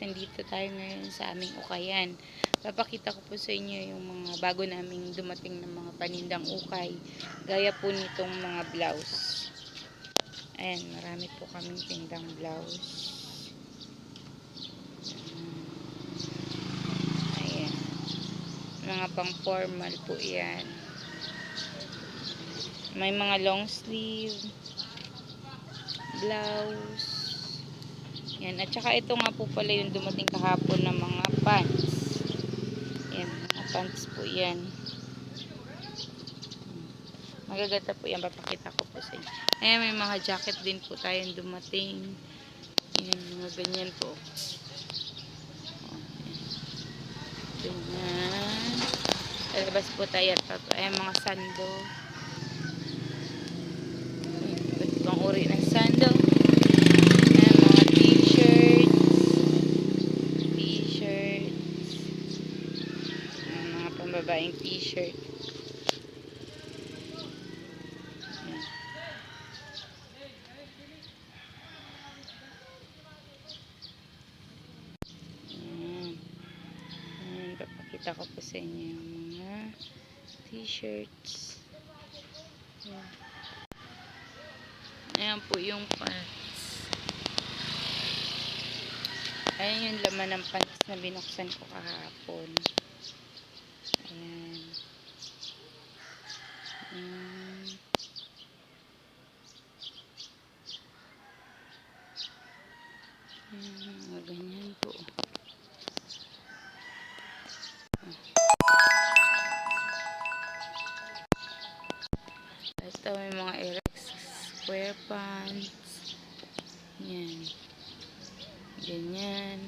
nandito tayo ngayon sa aming ukayan. Papakita ko po sa inyo yung mga bago naming dumating ng mga panindang ukay. Gaya po nitong mga blouse. Ayan, marami po kaming tindang blouse. Ayan. Mga pang formal po yan. May mga long sleeve blouse. Yan. At saka ito nga po pala yung dumating kahapon ng mga pants. Yan. Mga pants po yan. Magaganda po yan. Papakita ko po sa inyo. Ayan. May mga jacket din po tayong dumating. Yan. Mga ganyan po. Ganyan. Lalabas po tayo at ayan mga sando. Ibang uri ng sando. Ayan mga t-shirts. Mga pambabaeng t-shirt. Papakita ko po sa inyo yung mga t-shirts. Ayan po yung pants. Ayan yung laman ng pants na binuksan ko kahapon. Ayan. Ayan, ganyan po. Ito may mga Erex square pants. Yan. Ganyan.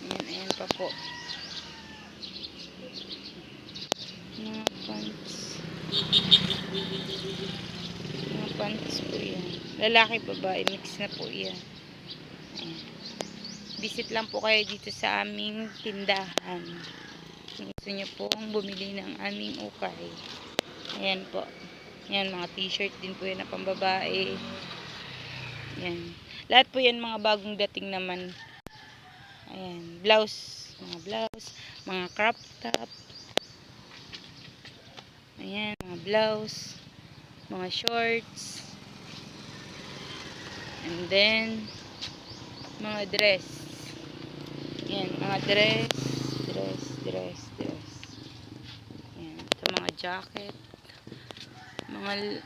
Ayan pa po. Mga pants. Mga pants po yan. Lalaki, babae. Mix na po yan. Ayan. Visit lang po kayo dito sa aming tindahan. Kung gusto nyo pong bumili ng aming ukay. Ayan po. Ayan, mga t-shirt din po yan na pambabae. Ayan. Lahat po yan mga bagong dating naman. Ayan. Blouse. Mga blouse. Mga crop top. Ayan. Mga blouse. Mga shorts. And then, mga dress. Ayan. Mga dress. Dress. Ayan. Ito mga jacket. Mga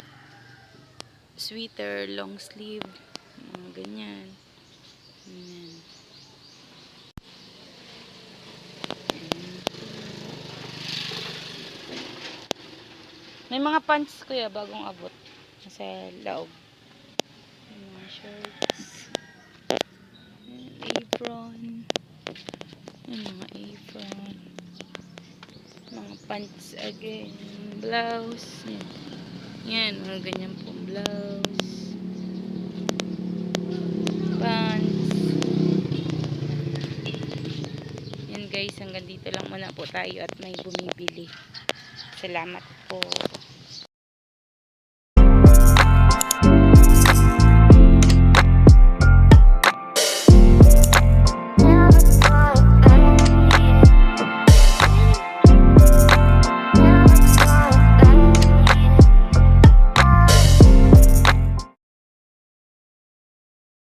sweater, long sleeve. Mga ganyan. Ayan. May mga pants kuya bagong abot sa laog. May mga shorts. Apron. May mga apron. Mga pants again. Blouse. Yan. Mga ganyan pong blouse. Pants. Yan guys. Hanggang dito lang muna po tayo at may bumibili. Salamat po.